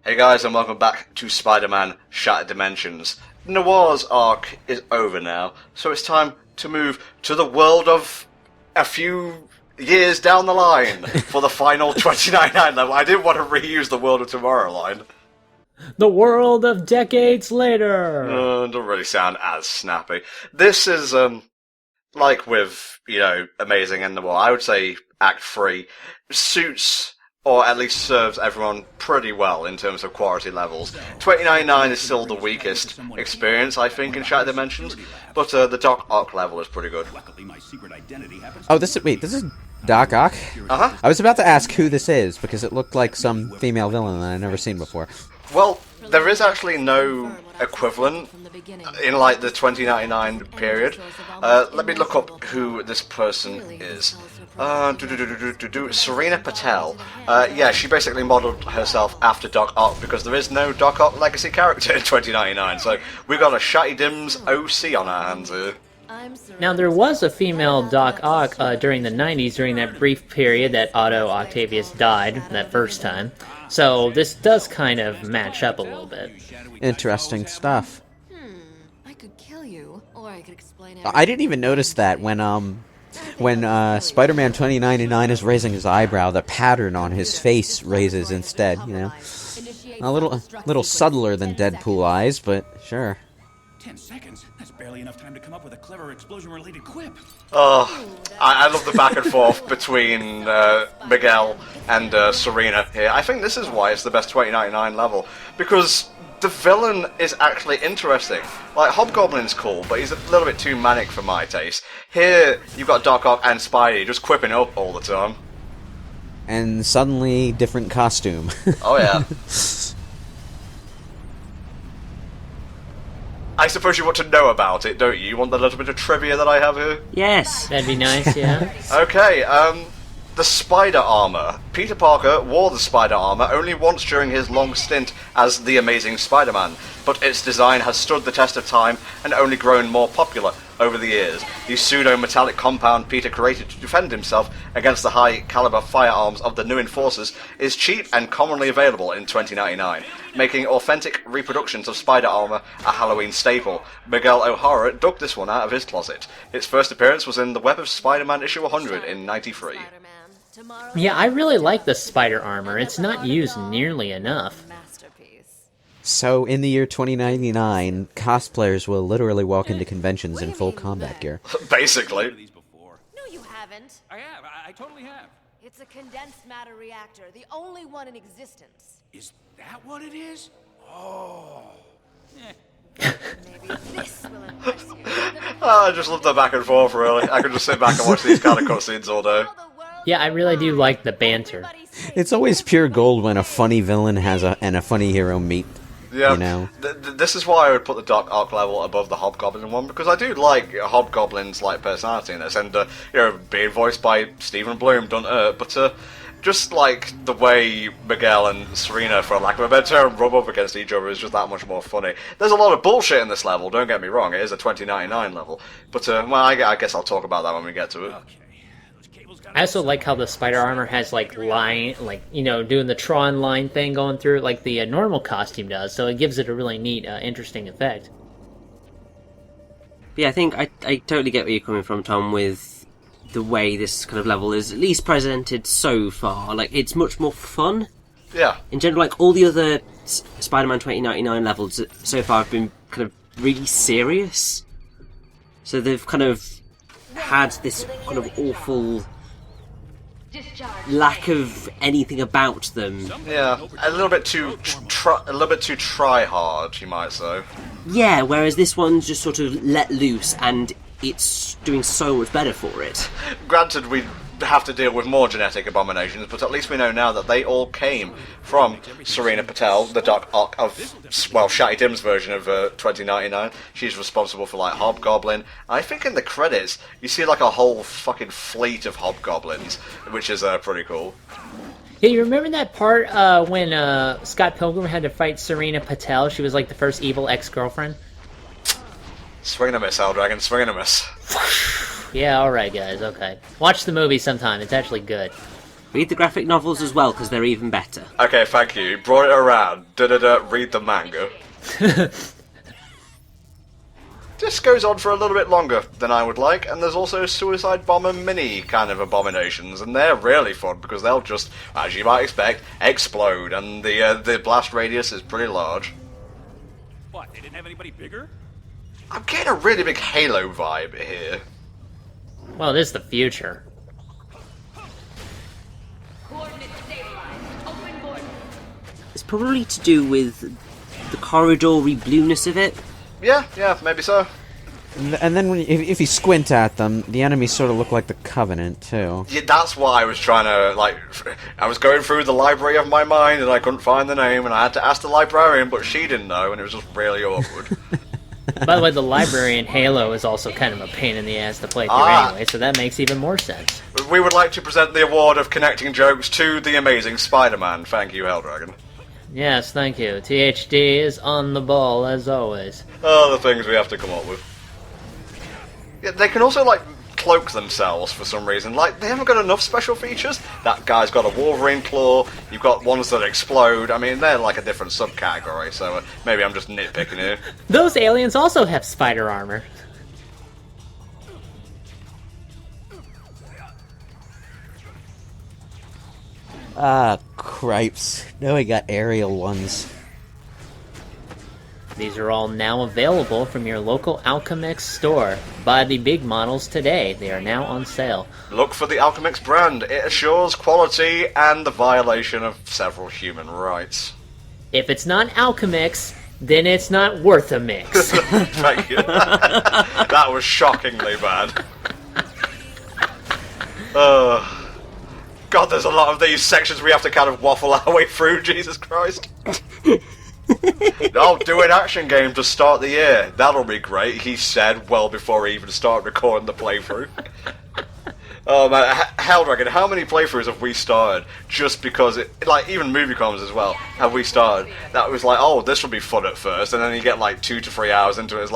Hey guys, and welcome back to Spider-Man Shattered Dimensions. Noir's arc is over now, so it's time to move to the world of a few years down the line for the final 2099 level. I didn't want to reuse the World of Tomorrow line. The world of decades later! Doesn't really sound as snappy. This is, like with, Amazing and Noir, I would say Act 3 suits, or at least serves everyone pretty well in terms of quality levels. 2099 is still the weakest experience, I think, in Shattered Dimensions, but the Doc Ock level is pretty good. Oh, this is Doc Ock? Uh-huh. I was about to ask who this is, because it looked like some female villain that I've never seen before. Well, there is actually no equivalent in, like, the 2099 period. Let me look up who this person is. Serena Patel. Yeah, she basically modelled herself after Doc Ock because there is no Doc Ock legacy character in 2099, so we've got a Shatty Dims OC on our hands here. Now, there was a female Doc Ock during the 90s, during that brief period that Otto Octavius died, that first time. So this does kind of match up a little bit. Interesting stuff. I could kill you, or I could explain it. I didn't even notice that when Spider-Man 2099 is raising his eyebrow, the pattern on his face raises instead, you know. A little subtler than Deadpool eyes, but sure. 10 seconds? That's barely enough time to come up with a clever explosion-related quip. Oh, I love the back and forth between Miguel and Serena here. I think this is why it's the best 2099 level, because the villain is actually interesting. Like, Hobgoblin's cool, but he's a little bit too manic for my taste. Here, you've got Doc Ock and Spidey just quipping up all the time. And suddenly, different costume. Oh yeah. I suppose you want to know about it, don't you? You want the little bit of trivia that I have here? Yes. That'd be nice, yeah. Okay, the spider armor. Peter Parker wore the spider armor only once during his long stint as the Amazing Spider-Man, but its design has stood the test of time and only grown more popular over the years. The pseudo-metallic compound Peter created to defend himself against the high-caliber firearms of the new enforcers is cheap and commonly available in 2099, making authentic reproductions of spider armor a Halloween staple. Miguel O'Hara dug this one out of his closet. Its first appearance was in The Web of Spider-Man issue 100 in '93. Yeah, I really like the spider armor. It's not used nearly enough. So, in the year 2099, cosplayers will literally walk into conventions in full combat gear. Basically. No, you haven't. I have. I totally have. It's a condensed matter reactor, the only one in existence. Is that what it is? Oh. Maybe this will impress you. I just love the back and forth, really. I could just sit back and watch these kind of cutscenes all day. Yeah, I really do like the banter. It's always pure gold when a funny villain and a funny hero meet. Yeah, you know? This is why I would put the Doc Ock level above the Hobgoblin one, because I do like Hobgoblin's like personality in this, and being voiced by Stephen Bloom doesn't hurt, but just like the way Miguel and Serena, for lack of a better term, rub up against each other is just that much more funny. There's a lot of bullshit in this level, don't get me wrong, it is a 2099 level, but well, I guess I'll talk about that when we get to it. I also like how the spider armor has, like, line, like, doing the Tron line thing going through it like the normal costume does, so it gives it a really neat, interesting effect. Yeah, I think I totally get where you're coming from, Tom, with the way this kind of level is at least presented so far. Like, it's much more fun. Yeah. In general, like, all the other Spider-Man 2099 levels so far have been kind of really serious. So they've kind of had this kind of awful lack of anything about them. Yeah, a little bit too try hard, you might say. Yeah, whereas this one's just sort of let loose, and it's doing so much better for it. Granted, we have to deal with more genetic abominations, but at least we know now that they all came from Serena Patel, the Doc Ock of, well, Shatty Dim's version of 2099. She's responsible for, like, Hobgoblin. I think in the credits, you see, like, a whole fucking fleet of Hobgoblins, which is pretty cool. Yeah, you remember that part when Scott Pilgrim had to fight Serena Patel? She was, like, the first evil ex-girlfriend? Swing and a miss, Eldragon, swing and a miss. Yeah, alright guys, okay. Watch the movie sometime, it's actually good. Read the graphic novels as well, because they're even better. Okay, thank you. You brought it around. Read the manga. This goes on for a little bit longer than I would like, and there's also Suicide Bomber mini kind of abominations, and they're really fun because they'll just, as you might expect, explode, and the blast radius is pretty large. What, they didn't have anybody bigger? I'm getting a really big Halo vibe here. Well, it is the future. It's probably to do with the corridory blueness of it. Yeah, maybe so. And then if you squint at them, the enemies sort of look like the Covenant, too. Yeah, that's why I was trying to, I was going through the library of my mind and I couldn't find the name, and I had to ask the librarian, but she didn't know, and it was just really awkward. By the way, the library in Halo is also kind of a pain in the ass to play through anyway, so that makes even more sense. We would like to present the award of connecting jokes to the amazing Spider-Man. Thank you, Helldragon. Yes, thank you. THD is on the ball, as always. Oh, the things we have to come up with. Yeah, they can also, cloak themselves for some reason. They haven't got enough special features. That guy's got a Wolverine claw, you've got ones that explode. I mean, they're a different subcategory, so maybe I'm just nitpicking here. Those aliens also have spider armor. Ah, cripes. Now we got aerial ones. These are all now available from your local Alchemix store. Buy the big models today. They are now on sale. Look for the Alchemix brand. It assures quality and the violation of several human rights. If it's not Alchemix, then it's not worth a mix. Thank you. That was shockingly bad. God, there's a lot of these sections we have to kind of waffle our way through, Jesus Christ. I'll do an action game to start the year. That'll be great, he said well before he even started recording the playthrough. Oh man, Helldragon, how many playthroughs have we started just because even movie comms as well, have we started? That was oh, this will be fun at first, and then you get 2 to 3 hours into it, it's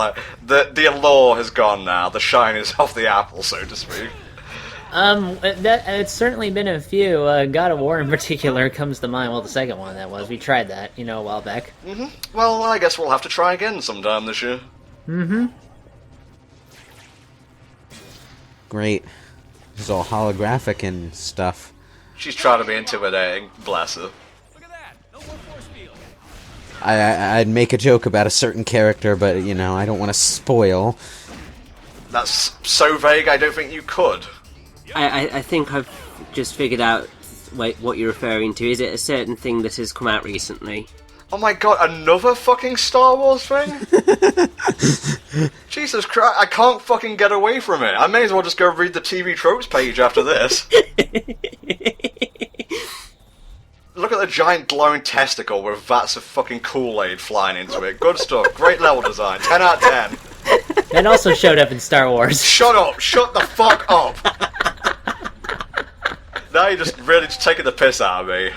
the allure has gone now, the shine is off the apple, so to speak. It's certainly been a few. God of War in particular comes to mind. Well, the second one that was. We tried that, a while back. Mm-hmm. Well, I guess we'll have to try again sometime this year. Mm-hmm. Great. It's all holographic and stuff. She's trying to be intimidating, bless her. Look at that! No more force field! I'd make a joke about a certain character, but, I don't want to spoil. That's so vague, I don't think you could. I think I've just figured out what you're referring to. Is it a certain thing that has come out recently? Oh my god, another fucking Star Wars thing? Jesus Christ, I can't fucking get away from it. I may as well just go read the TV tropes page after this. Look at the giant glowing testicle with vats of fucking Kool-Aid flying into it. Good stuff. Great level design. 10 out of 10. That also showed up in Star Wars. Shut up! Shut the fuck up! Now you're just really just taking the piss out of me.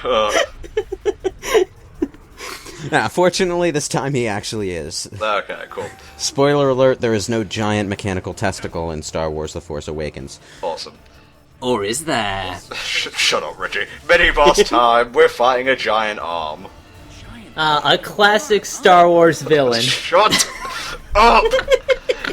Nah, fortunately, this time he actually is. Okay, cool. Spoiler alert, there is no giant mechanical testicle in Star Wars The Force Awakens. Awesome. Or is there? Shut up, Richie. Mini-boss time. We're fighting a giant arm. A classic Star Wars villain. Shut up!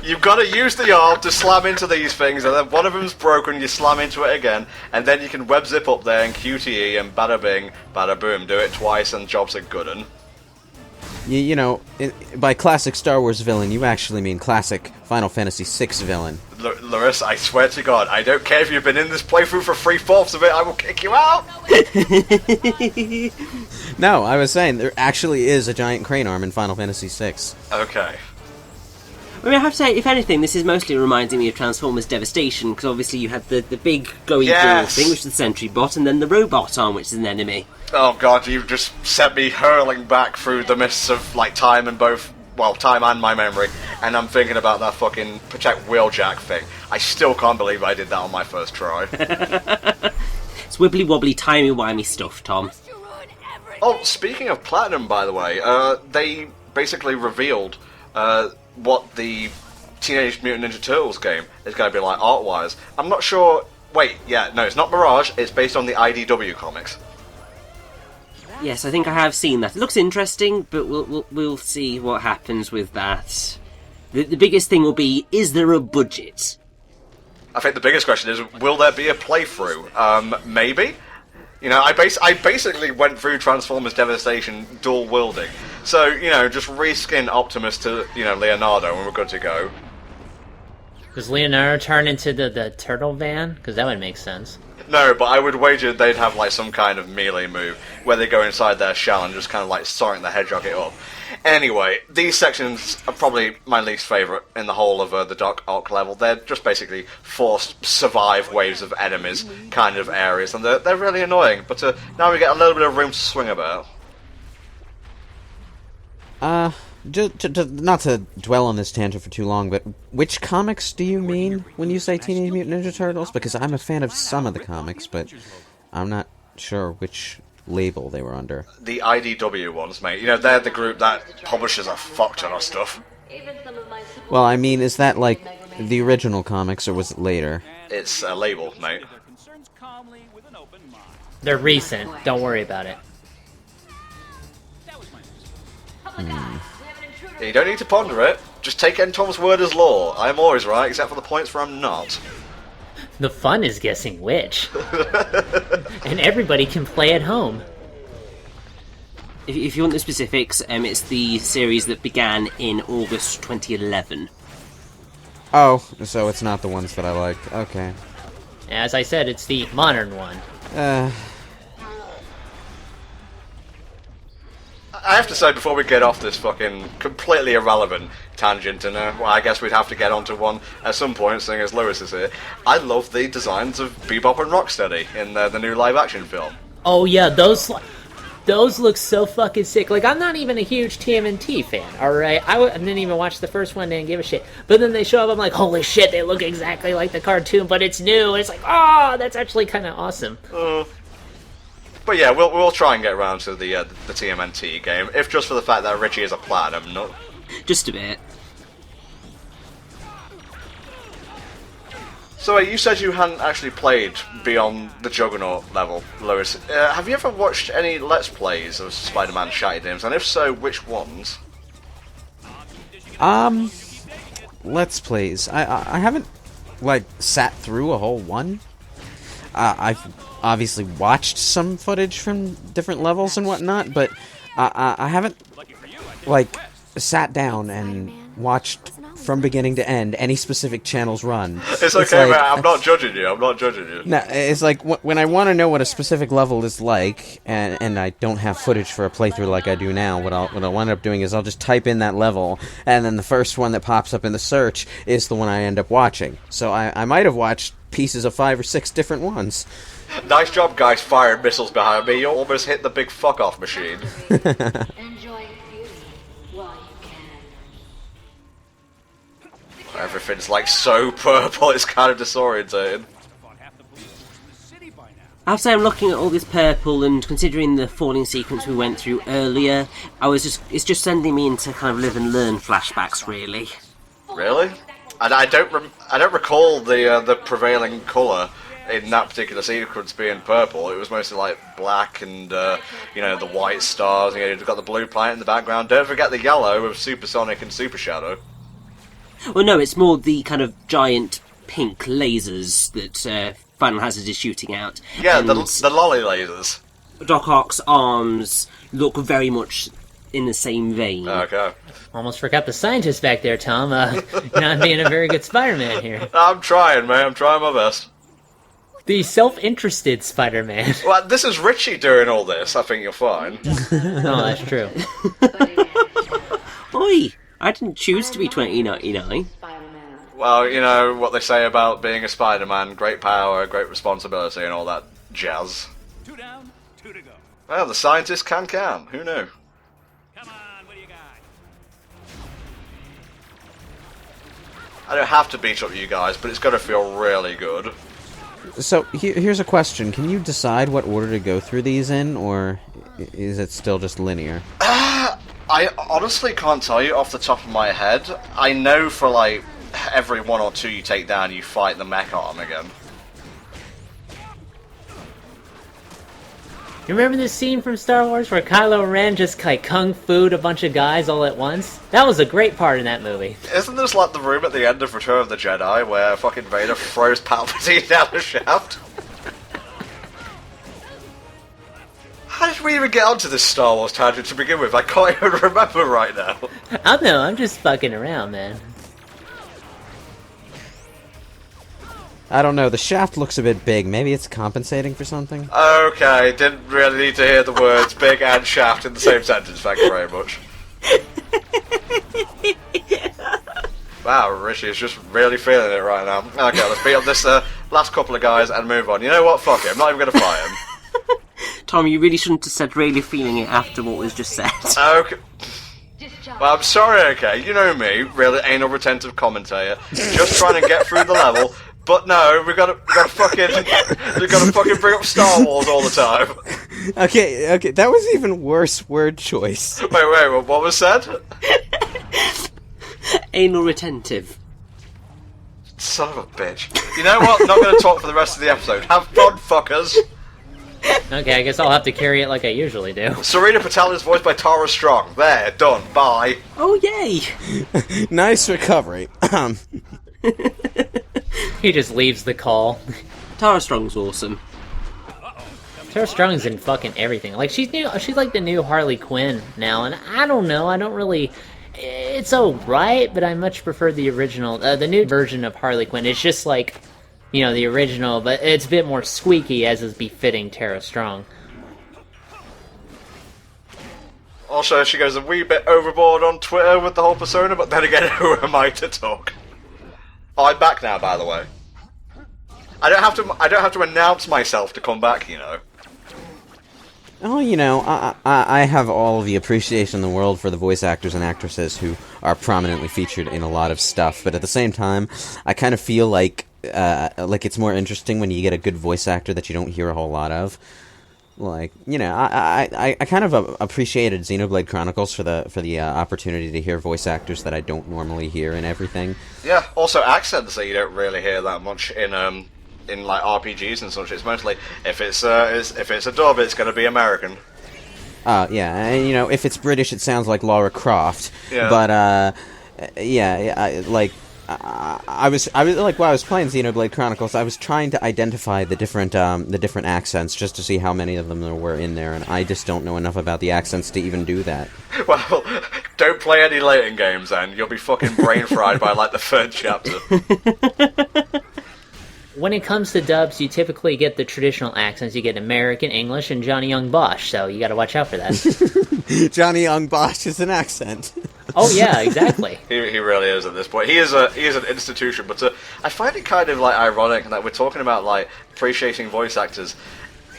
You've got to use the arm to slam into these things, and then one of them's broken, you slam into it again, and then you can web zip up there and QTE and bada bing, bada boom. Do it twice and job's a good un. By classic Star Wars villain, you actually mean classic Final Fantasy VI villain. Larissa, I swear to God, I don't care if you've been in this playthrough for 3/4 of it, I will kick you out! No, I was saying, there actually is a giant crane arm in Final Fantasy VI. Okay. I mean, I have to say, if anything, this is mostly reminding me of Transformers Devastation, because obviously you had the big glowing ball thing, which is the sentry bot, and then the robot arm, which is an enemy. Oh god, you've just sent me hurling back through the mists of, time and time and my memory, and I'm thinking about that fucking Protect Wheeljack thing. I still can't believe I did that on my first try. It's wibbly-wobbly, timey-wimey stuff, Tom. Oh, speaking of Platinum, by the way, they basically revealed what the Teenage Mutant Ninja Turtles game is going to be like art-wise. I'm not sure Wait, yeah, no, it's not Mirage. It's based on the IDW comics. Yes, I think I have seen that. It looks interesting, but we'll see what happens with that. The biggest thing will be, is there a budget? I think the biggest question is, will there be a playthrough? Maybe? You know, I basically went through Transformers Devastation dual wielding. So, you know, just reskin Optimus to, you know, Leonardo and we're good to go. Does Leonardo turn into the turtle van? Because that would make sense. No, but I would wager they'd have like some kind of melee move where they go inside their shell and just kind of like soaring the hedgehog it up. Anyway, these sections are probably my least favourite in the whole of the Doc Ock level. They're just basically forced survive waves of enemies kind of areas, and they're really annoying. But now we get a little bit of room to swing about. Not to dwell on this tangent for too long, but which comics do you mean when you say Teenage Mutant Ninja Turtles? Because I'm a fan of some of the comics, but I'm not sure which label they were under. The IDW ones, mate. You know, they're the group that publishes a fuck ton of stuff. Well, I mean, is that like the original comics, or was it later? It's a label, mate. They're recent. Don't worry about it. You don't need to ponder it. Just take N. Tom's word as law. I'm always right, except for the points where I'm not. The fun is guessing which. And everybody can play at home. If you want the specifics, it's the series that began in August 2011. Oh, so it's not the ones that I like. Okay. As I said, it's the modern one. I have to say, before we get off this fucking completely irrelevant tangent, and well, I guess we'd have to get onto one at some point, seeing as Lewis is here, I love the designs of Bebop and Rocksteady in the new live-action film. Oh yeah, those look so fucking sick. Like, I'm not even a huge TMNT fan, alright? I didn't even watch the first one, didn't give a shit. But then they show up, I'm like, holy shit, they look exactly like the cartoon, but it's new, and it's like, oh, that's actually kind of awesome. But yeah, we'll try and get around to the TMNT game, if just for the fact that Richie is a platinum, not... Just a bit. So you said you hadn't actually played beyond the Juggernaut level, Lewis. Have you ever watched any Let's Plays of Spider-Man Shattered Games, and if so, which ones? Let's Plays. I haven't, like, sat through a whole one. I've obviously watched some footage from different levels and whatnot, but I haven't, like, sat down and watched from beginning to end any specific channel's run. It's okay, man. I'm not judging you. I'm not judging you. No, it's like when I want to know what a specific level is like, and I don't have footage for a playthrough like I do now. What I'll wind up doing is I'll just type in that level, and then the first one that pops up in the search is the one I end up watching. So I might have watched pieces of 5 or 6 different ones. Nice job, guys, firing missiles behind me. You almost hit the big fuck-off machine. Enjoy beauty while you can. Everything's like so purple, it's kind of disorientating. I have to say, I'm looking at all this purple, and considering the falling sequence we went through earlier, it's just sending me into kind of live and learn flashbacks, really. Really? And I don't recall the prevailing colour in that particular sequence being purple. It was mostly like black and you know, the white stars. And you've got the blue planet in the background. Don't forget the yellow of Supersonic and Super Shadow. Well, no, it's more the kind of giant pink lasers that Final Hazard is shooting out. Yeah, and the lolly lasers. Doc Ock's arms look very much in the same vein. Okay. Almost forgot the scientist back there, Tom. Not being a very good Spider-Man here. I'm trying, man. I'm trying my best. The self-interested Spider-Man. Well, this is Richie doing all this. I think you're fine. Oh, that's true. Oi! I didn't choose to be 2099. Well, you know what they say about being a Spider-Man. Great power, great responsibility, and all that jazz. 2 down, 2 to go. Well, the scientist can. Who knew? Come on, what do you got? I don't have to beat up you guys, but it's got to feel really good. So here's a question: can you decide what order to go through these in, or is it still just linear? I honestly can't tell you off the top of my head. I know for like every 1 or 2 you take down, you fight the mech arm again. You remember this scene from Star Wars where Kylo Ren just like kung fu'd a bunch of guys all at once? That was a great part in that movie. Isn't this like the room at the end of Return of the Jedi where fucking Vader throws Palpatine down the shaft? How did we even get onto this Star Wars tangent to begin with? I can't even remember right now. I don't know, I'm just fucking around, man. I don't know, the shaft looks a bit big. Maybe it's compensating for something? Okay, didn't really need to hear the words big and shaft in the same sentence, thank you very much. Wow, Rishi is just really feeling it right now. Okay, let's beat up this last couple of guys and move on. You know what? Fuck it, I'm not even going to fight him. Tom, you really shouldn't have said really feeling it after what was just said. Okay. Discharge. Well, I'm sorry, okay, you know me, really anal retentive commentator, just trying to get through the level, but no, we gotta fucking bring up Star Wars all the time. Okay, that was even worse word choice. Wait, what was said? Anal retentive. Son of a bitch. You know what? Not gonna talk for the rest of the episode. Have fun, fuckers. Okay, I guess I'll have to carry it like I usually do. Serena Patel is voiced by Tara Strong. There, done, bye. Oh, yay! Nice recovery. He just leaves the call. Tara Strong's awesome. Tara Strong's in fucking everything. Like, she's like the new Harley Quinn now, and I don't know, I don't really... It's alright, but I much prefer the original, the new version of Harley Quinn. It's just like, you know, the original, but it's a bit more squeaky, as is befitting Tara Strong. Also, she goes a wee bit overboard on Twitter with the whole persona, but then again, who am I to talk? I'm back now, by the way. I don't have to announce myself to come back, you know. Oh, you know, I have all the appreciation in the world for the voice actors and actresses who are prominently featured in a lot of stuff, but at the same time, I kind of feel like it's more interesting when you get a good voice actor that you don't hear a whole lot of. Like, you know, I kind of appreciated Xenoblade Chronicles for the opportunity to hear voice actors that I don't normally hear and everything. Yeah, also accents that you don't really hear that much in like RPGs and such. It's mostly if it's a dub, it's going to be American. Yeah, and you know, if it's British, it sounds like Lara Croft. Yeah. But I was like, while I was playing Xenoblade Chronicles, I was trying to identify the different accents just to see how many of them there were in there, and I just don't know enough about the accents to even do that. Well, don't play any Layton games then. You'll be fucking brain fried by like the third chapter. When it comes to dubs, you typically get the traditional accents. You get American, English, and Johnny Young Bosch, so you gotta watch out for that. Johnny Young Bosch is an accent. Oh yeah, exactly. He really is at this point. He is an institution, but I find it kind of like ironic that we're talking about like appreciating voice actors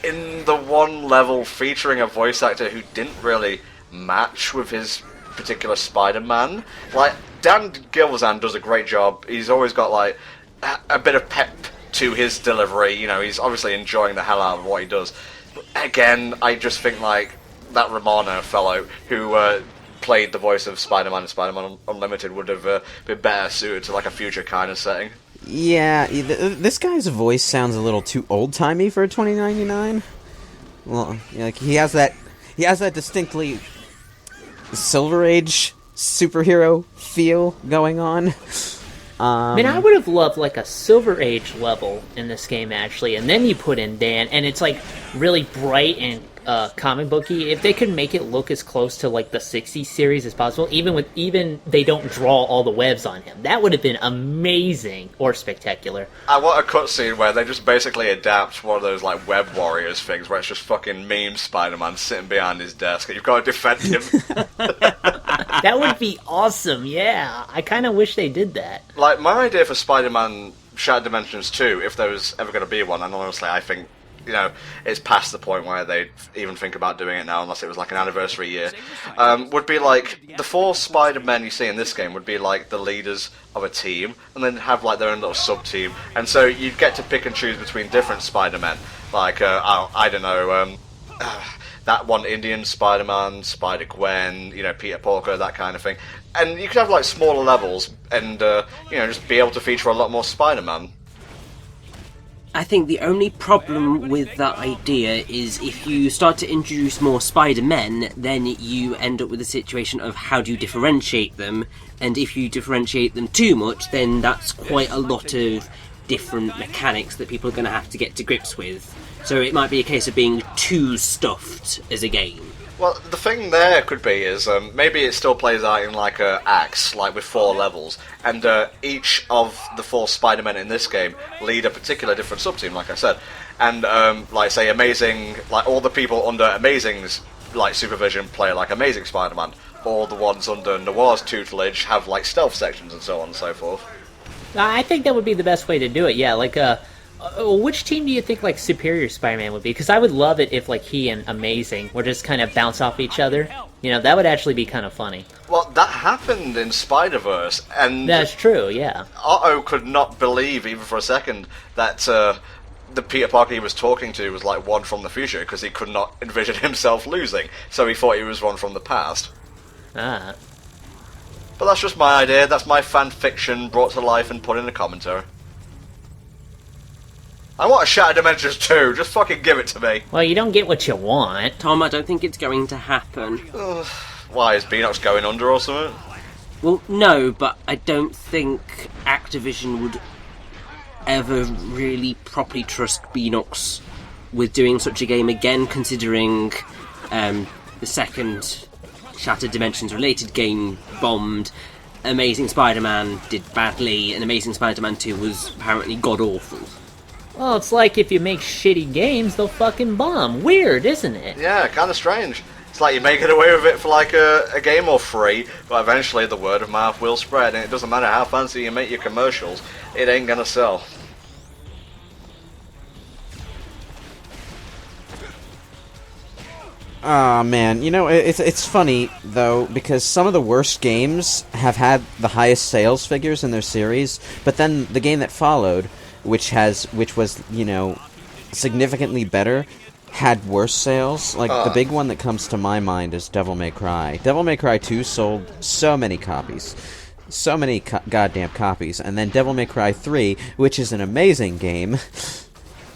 in the one level featuring a voice actor who didn't really match with his particular Spider-Man. Like Dan Gilvezan does a great job. He's always got like a bit of pep to his delivery. You know, he's obviously enjoying the hell out of what he does. But again, I just think like that Romano fellow who played the voice of Spider-Man in Spider-Man Unlimited would have been better suited to like a future kind of setting. Yeah, this guy's voice sounds a little too old-timey for a 2099. Well, like he has that distinctly Silver Age superhero feel going on. I mean, I would have loved like a Silver Age level in this game actually, and then you put in Dan, and it's like really bright and comic booky. If they could make it look as close to like the 60s series as possible, even they don't draw all the webs on him, that would have been amazing or spectacular. I want a cutscene where they just basically adapt one of those like Web Warriors things where it's just fucking meme Spider-Man sitting behind his desk and you've got to defend him. That would be awesome, yeah. I kind of wish they did that. Like, my idea for Spider-Man Shattered Dimensions 2, if there was ever going to be one, and honestly I think, you know, it's past the point where they'd even think about doing it now unless it was like an anniversary year, would be like, the 4 Spider-Men you see in this game would be like the leaders of a team, and then have like their own little sub-team, and so you'd get to pick and choose between different Spider-Men, like, I don't know, that one Indian Spider-Man, Spider-Gwen, you know, Peter Parker, that kind of thing. And you could have like smaller levels and, you know, just be able to feature a lot more Spider-Man. I think the only problem with that idea is if you start to introduce more Spider-Men, then you end up with a situation of how do you differentiate them, and if you differentiate them too much, then that's quite a lot of different mechanics that people are going to have to get to grips with. So it might be a case of being too stuffed as a game. Well, the thing there could be is maybe it still plays out in like a axe, like with 4 levels, and each of the 4 Spider-Men in this game lead a particular different sub-team, like I said, and like say Amazing, like all the people under Amazing's like supervision play like Amazing Spider-Man, all the ones under Noir's tutelage have like stealth sections and so on and so forth. I think that would be the best way to do it. Yeah, like which team do you think like Superior Spider-Man would be? Because I would love it if like he and Amazing were just kind of bounce off each other. You know, that would actually be kind of funny. Well, that happened in Spider-Verse, and That's true. Yeah. Otto could not believe even for a second that the Peter Parker he was talking to was like one from the future, because he could not envision himself losing, so he thought he was one from the past. Ah. But that's just my idea, that's my fan fiction brought to life and put in a commentary. I want a Shattered Dimensions 2, just fucking give it to me. Well, you don't get what you want. Tom, I don't think it's going to happen. Why, is Beanox going under or something? Well, no, but I don't think Activision would ever really properly trust Beanox with doing such a game again, considering the second Shattered Dimensions related game bombed, Amazing Spider-Man did badly, and Amazing Spider-Man 2 was apparently god-awful. Well, it's like if you make shitty games, they'll fucking bomb. Weird, isn't it? Yeah, kind of strange. It's like you make it away with it for like a game or free, but eventually the word of mouth will spread, and it doesn't matter how fancy you make your commercials, it ain't gonna sell. Aw, man. You know, it's funny, though, because some of the worst games have had the highest sales figures in their series, but then the game that followed, which was, you know, significantly better, had worse sales. Like, the big one that comes to my mind is Devil May Cry. Devil May Cry 2 sold so many copies. So many goddamn copies. And then Devil May Cry 3, which is an amazing game,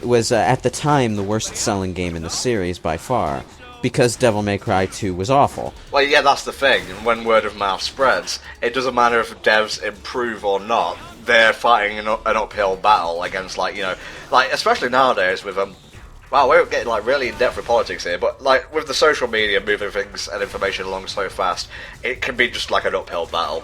was, at the time, the worst-selling game in the series by far. Because Devil May Cry 2 was awful. Well, yeah, that's the thing. When word of mouth spreads, it doesn't matter if devs improve or not. They're fighting an uphill battle against, like, you know, like, especially nowadays with, wow, we're getting, like, really in-depth with politics here, but, like, with the social media moving things and information along so fast, it can be just like an uphill battle.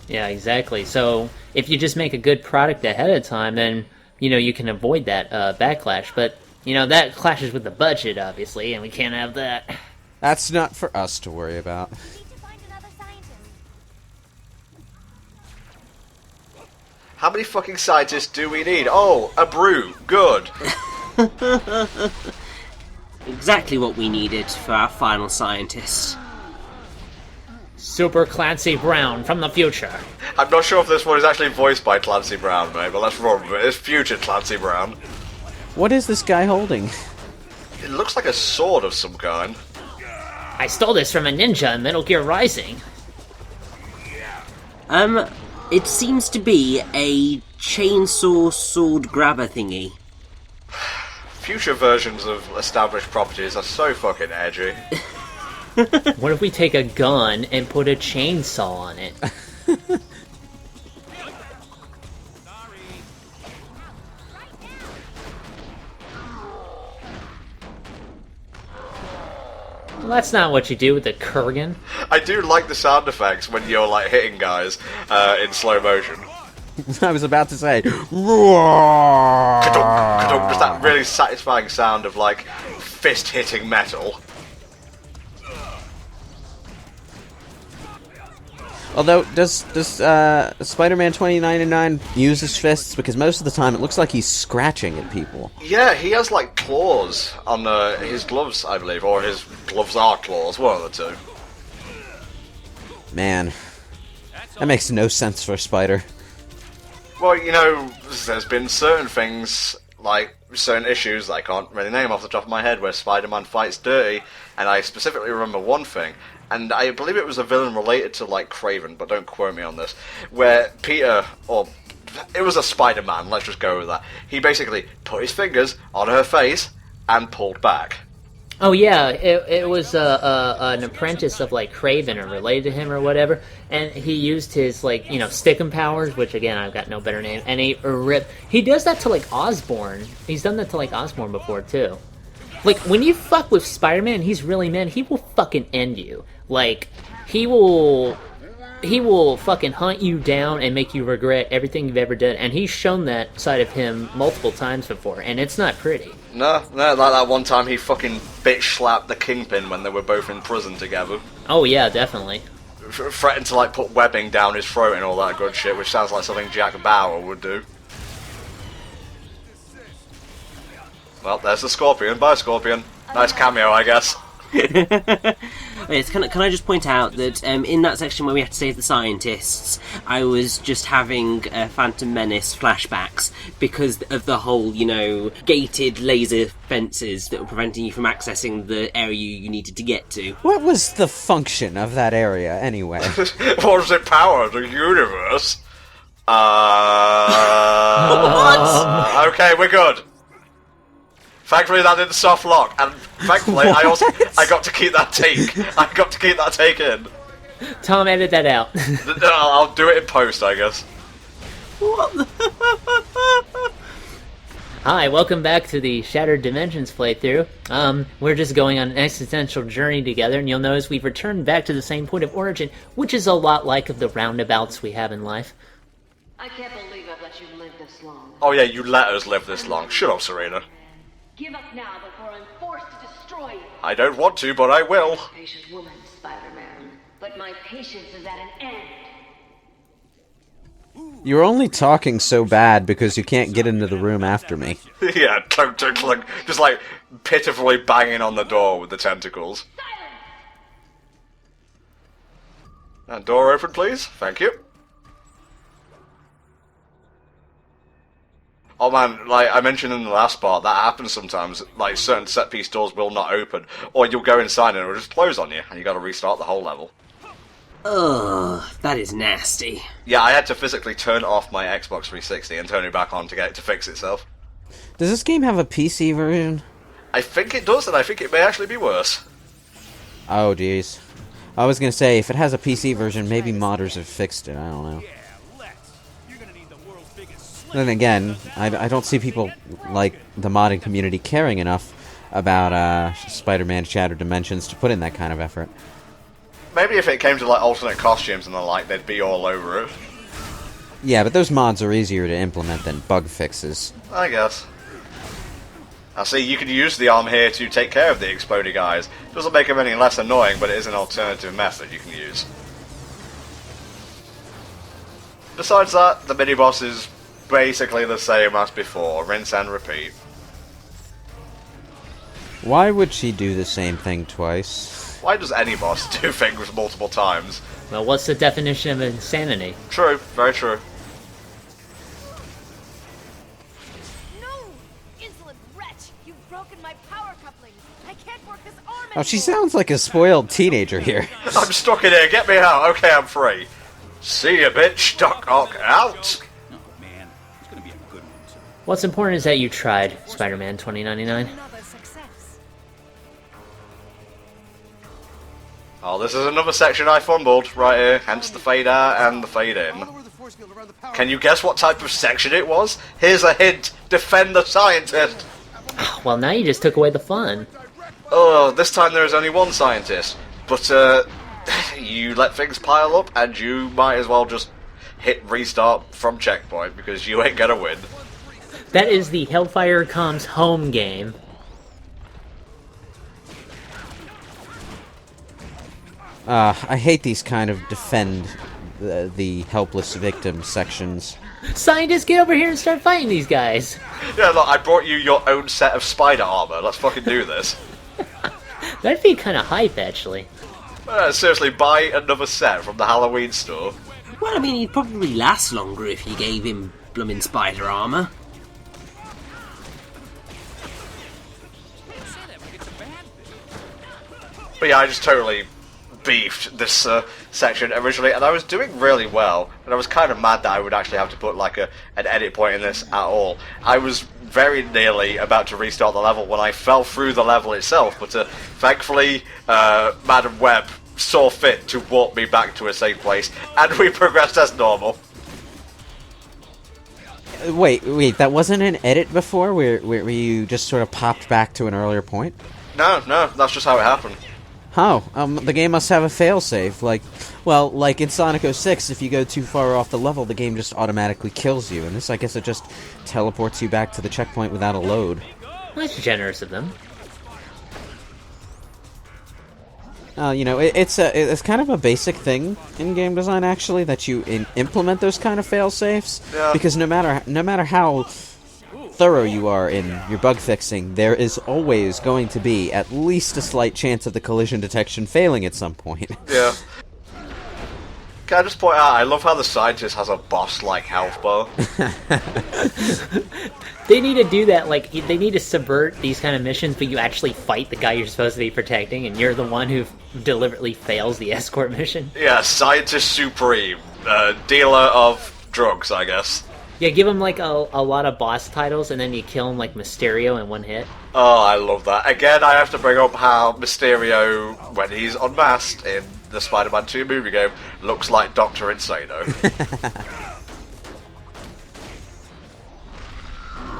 Yeah, exactly. So, if you just make a good product ahead of time, then, you know, you can avoid that backlash, but... You know, that clashes with the budget, obviously, and we can't have that. That's not for us to worry about. How many fucking scientists do we need? Oh, a brew. Good. Exactly what we needed for our final scientist. Super Clancy Brown from the future. I'm not sure if this one is actually voiced by Clancy Brown, mate, but let's run with it. It's future Clancy Brown. What is this guy holding? It looks like a sword of some kind. I stole this from a ninja in Metal Gear Rising. It seems to be a chainsaw sword grabber thingy. Future versions of established properties are so fucking edgy. What if we take a gun and put a chainsaw on it? Well, that's not what you do with a Kurgan. I do like the sound effects when you're like hitting guys in slow motion. I was about to say, Ka-dunk, ka-dunk, just that really satisfying sound of like fist hitting metal. Although, does Spider-Man 2099 use his fists? Because most of the time it looks like he's scratching at people. Yeah, he has like claws on his gloves, I believe, or his gloves are claws, one of the two. Man, that makes no sense for a spider. Well, you know, there's been certain things, like certain issues that I can't really name off the top of my head, where Spider-Man fights dirty, and I specifically remember one thing, and I believe it was a villain related to, like, Kraven, but don't quote me on this, where Peter, or it was a Spider-Man, let's just go with that. He basically put his fingers on her face and pulled back. Oh yeah, it was an apprentice of like Craven or related to him or whatever, and he used his like stickum powers, which again I've got no better name, and he does that to like Osborn. He's done that to like Osborn before too. Like when you fuck with Spider-Man, he's really man. He will fucking end you. Like he will fucking hunt you down and make you regret everything you've ever done. And he's shown that side of him multiple times before, and it's not pretty. No, like that one time he fucking bitch slapped the Kingpin when they were both in prison together. Oh yeah, definitely. Threatened to like put webbing down his throat and all that good shit, which sounds like something Jack Bauer would do. Well, there's the Scorpion. Bye, Scorpion. Nice cameo, I guess. Yes, can I just point out that in that section where we have to save the scientists, I was just having Phantom Menace flashbacks because of the whole, gated laser fences that were preventing you from accessing the area you needed to get to. What was the function of that area, anyway? What does it power? The universe? What? Okay, we're good. Thankfully that didn't soft lock, and thankfully I got to keep that take. I got to keep that take in. Tom, edit that out. I'll do it in post, I guess. What the... Hi, welcome back to the Shattered Dimensions playthrough. We're just going on an existential journey together, and you'll notice we've returned back to the same point of origin, which is a lot like of the roundabouts we have in life. I can't believe I've let you live this long. Oh yeah, you let us live this long. Shut up, Serena. Give up now before I'm forced to destroy you. I don't want to, but I will. Patient woman, Spider-Man. But my patience is at an end. You're only talking so bad because you can't get into the room after me. Yeah, clunk, clunk, clunk. Just like pitifully banging on the door with the tentacles. And door open, please. Thank you. Oh man, like I mentioned in the last part, that happens sometimes. Like certain set piece doors will not open, or you'll go inside and it'll just close on you, and you got to restart the whole level. Ugh, that is nasty. Yeah, I had to physically turn off my Xbox 360 and turn it back on to get it to fix itself. Does this game have a PC version? I think it does, and I think it may actually be worse. Oh, jeez. I was gonna say, if it has a PC version, maybe modders have fixed it, I don't know. Then again, I don't see people like the modding community caring enough about Spider-Man Shattered Dimensions to put in that kind of effort. Maybe if it came to like alternate costumes and the like, they'd be all over it. Yeah, but those mods are easier to implement than bug fixes. I guess. I see, you can use the arm here to take care of the exploding guys. Doesn't make them any less annoying, but it is an alternative method you can use. Besides that, the mini-boss is basically the same as before, rinse and repeat. Why would she do the same thing twice? Why does any boss do things multiple times? Well, what's the definition of insanity? True, very true. No! Insolent wretch! You've broken my power couplings! I can't work this arm anymore! Oh, she sounds like a spoiled teenager here. I'm stuck in here, get me out! Okay, I'm free. See ya, bitch! Duck Ock out! What's important is that you tried, Spider-Man 2099. Another success. Oh, this is another section I fumbled, right here, hence the fade out and the fade in. Can you guess what type of section it was? Here's a hint, defend the scientist! Well, now you just took away the fun. Oh, this time there is only one scientist, but you let things pile up and you might as well just hit restart from checkpoint because you ain't gonna win. That is the HellfireComms home game. I hate these kind of defend the helpless victim sections. Scientists, get over here and start fighting these guys. Yeah, look, I brought you your own set of spider armor. Let's fucking do this. That'd be kind of hype, actually. Seriously, buy another set from the Halloween store. Well, I mean, he'd probably last longer if you gave him bloomin' spider armor. But yeah, I just totally beefed this section originally, and I was doing really well, and I was kind of mad that I would actually have to put like an edit point in this at all. I was very nearly about to restart the level when I fell through the level itself, but thankfully Madam Web saw fit to walk me back to a safe place, and we progressed as normal. Wait, that wasn't an edit before, where you just sort of popped back to an earlier point? No, that's just how it happened. Oh, the game must have a failsafe. Like in Sonic 06, if you go too far off the level, the game just automatically kills you. And this, I guess, it just teleports you back to the checkpoint without a load. Well, that's generous of them. It's kind of a basic thing in game design, actually, that you implement those kind of fail-safes. Yeah. Because no matter how thorough you are in your bug fixing, there is always going to be at least a slight chance of the collision detection failing at some point. Yeah. Can I just point out, I love how the scientist has a boss-like health bar. They need to do that, like, they need to subvert these kind of missions, but you actually fight the guy you're supposed to be protecting, and you're the one who deliberately fails the escort mission. Yeah, Scientist Supreme. Dealer of drugs, I guess. Yeah, give him, like, a lot of boss titles, and then you kill him like Mysterio in one hit. Oh, I love that. Again, I have to bring up how Mysterio, when he's unmasked in the Spider-Man 2 movie game, looks like Dr. Insano.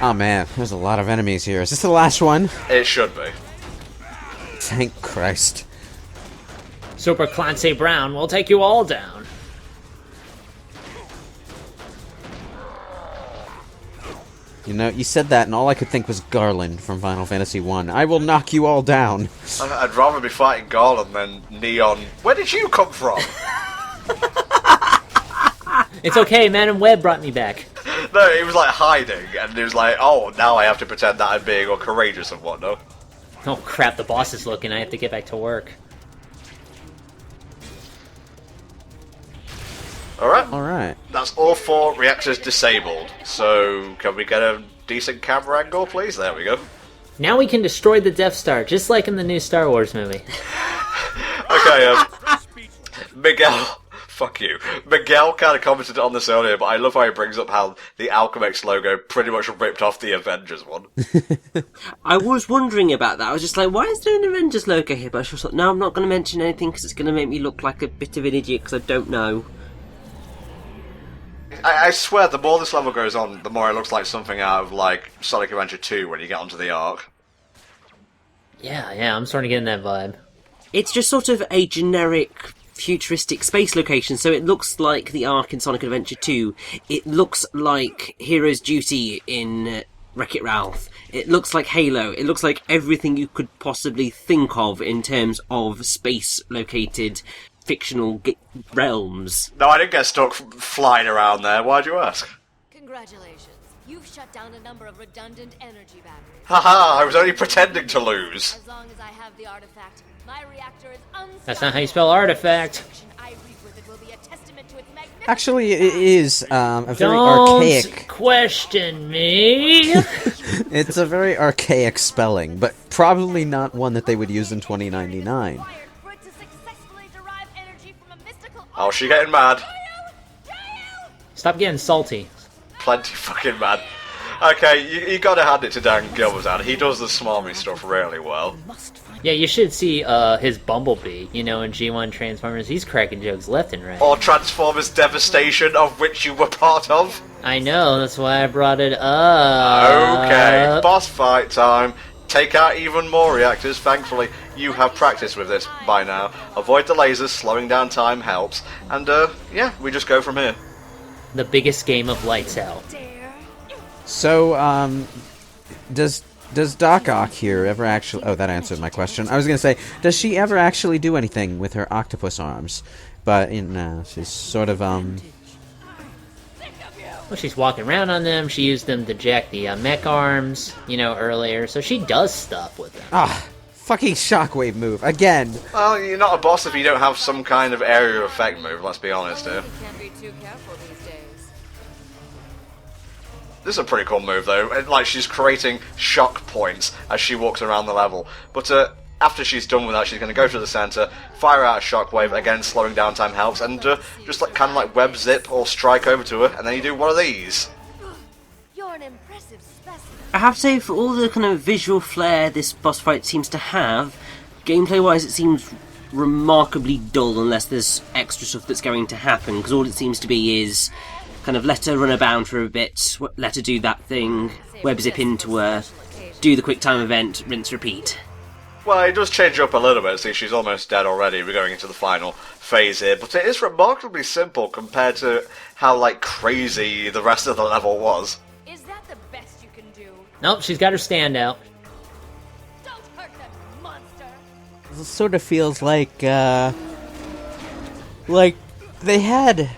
Oh man, there's a lot of enemies here. Is this the last one? It should be. Thank Christ. Super Clancy Brown will take you all down. You know, you said that and all I could think was Garland from Final Fantasy 1. I will knock you all down. I'd rather be fighting Garland than Neon. Where did you come from? It's okay, Madam Web brought me back. No, he was like hiding, and he was like, oh, now I have to pretend that I'm being all courageous and whatnot. Oh crap, the boss is looking, I have to get back to work. Alright, that's all 4 reactors disabled. So, can we get a decent camera angle, please? There we go. Now we can destroy the Death Star, just like in the new Star Wars movie. Okay, Miguel... Fuck you. Miguel kind of commented on this earlier, but I love how he brings up how the Alchemex logo pretty much ripped off the Avengers one. I was wondering about that. I was just like, why is there an Avengers logo here? But I just thought, no, I'm not going to mention anything because it's going to make me look like a bit of an idiot because I don't know. I swear, the more this level goes on, the more it looks like something out of, like, Sonic Adventure 2 when you get onto the Ark. Yeah, I'm starting to get in that vibe. It's just sort of a generic futuristic space location, so it looks like the Ark in Sonic Adventure 2. It looks like Hero's Duty in Wreck-It Ralph. It looks like Halo. It looks like everything you could possibly think of in terms of space-located fictional realms. No, I didn't get stuck flying around there. Why'd you ask? Congratulations. You've shut down a number of redundant energy batteries. Haha, I was only pretending to lose. As long as I have the artifact, my reactor is unstoppable. That's not how you spell artifact. I reap with it will be a testament to its magnificent Actually, it is a very Don't archaic... question me! It's a very archaic spelling, but probably not one that they would use in 2099. required for it to successfully derive energy from a mystical Oh, she getting mad. Stop getting salty. Plenty fucking mad. Okay, you gotta hand it to Dan Gilbert. He does the smarmy stuff really well. Yeah, you should see his Bumblebee, in G1 Transformers. He's cracking jokes left and right. Or Transformers Devastation, of which you were part of. I know, that's why I brought it up. Okay, boss fight time. Take out even more reactors. Thankfully, you have practice with this by now. Avoid the lasers, slowing down time helps. And, yeah, we just go from here. The biggest game of Lights Out. So, does Doc Ock here ever actually... Oh, that answered my question. I was going to say, does she ever actually do anything with her octopus arms? But, she's sort of, Well, she's walking around on them. She used them to jack the mech arms, earlier. So she does stuff with them. fucking shockwave move, again. Well, you're not a boss if you don't have some kind of area of effect move, let's be honest here. You can't be too careful these days. This is a pretty cool move, though. Like, she's creating shock points as she walks around the level. But, after she's done with that, she's going to go to the center, fire out a shockwave, again slowing down time helps, and just like kind of like web zip or strike over to her, and then you do one of these. You're an impressive specimen. I have to say, for all the kind of visual flair this boss fight seems to have, gameplay-wise it seems remarkably dull unless there's extra stuff that's going to happen, because all it seems to be is kind of let her run about for a bit, let her do that thing, web zip into her, do the quick time event, rinse, repeat. Well, it does change up a little bit. See, she's almost dead already. We're going into the final phase here, but it is remarkably simple compared to how, like, crazy the rest of the level was. Is that the best you can do? Nope, she's got her standout. Don't hurt that monster. It sort of feels like they had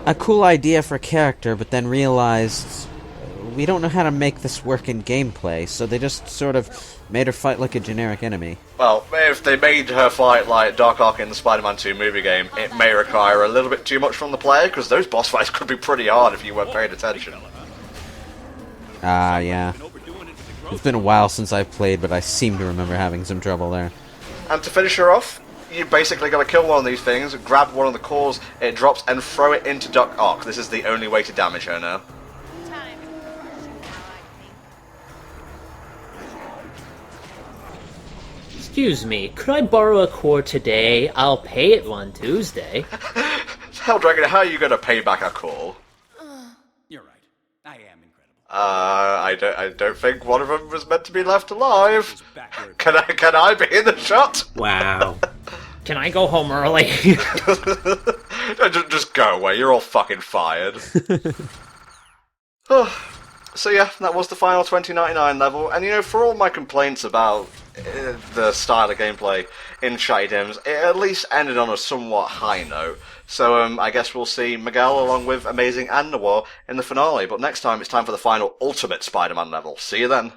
a cool idea for character, but then realized we don't know how to make this work in gameplay, so they just sort of made her fight like a generic enemy. Well, if they made her fight like Dark Ark in the Spider-Man 2 movie game, it may require a little bit too much from the player, because those boss fights could be pretty hard if you weren't paying attention. Yeah. It's been a while since I've played, but I seem to remember having some trouble there. And to finish her off, you basically got to kill one of these things, grab one of the cores it drops, and throw it into Dark Ark. This is the only way to damage her now. Time to crush you now, I think. Excuse me, could I borrow a core today? I'll pay it one Tuesday. Hell, Dragon, how are you going to pay back a call? You're right. I am incredible. I don't think one of them was meant to be left alive. It's backward. Can I be in the shot? Wow. Can I go home early? Just go away, you're all fucking fired. So yeah, that was the final 2099 level, and you know, for all my complaints about the style of gameplay in Shatty Dims, it at least ended on a somewhat high note. So I guess we'll see Miguel along with Amazing and Noir in the finale, but next time it's time for the final Ultimate Spider-Man level. See you then.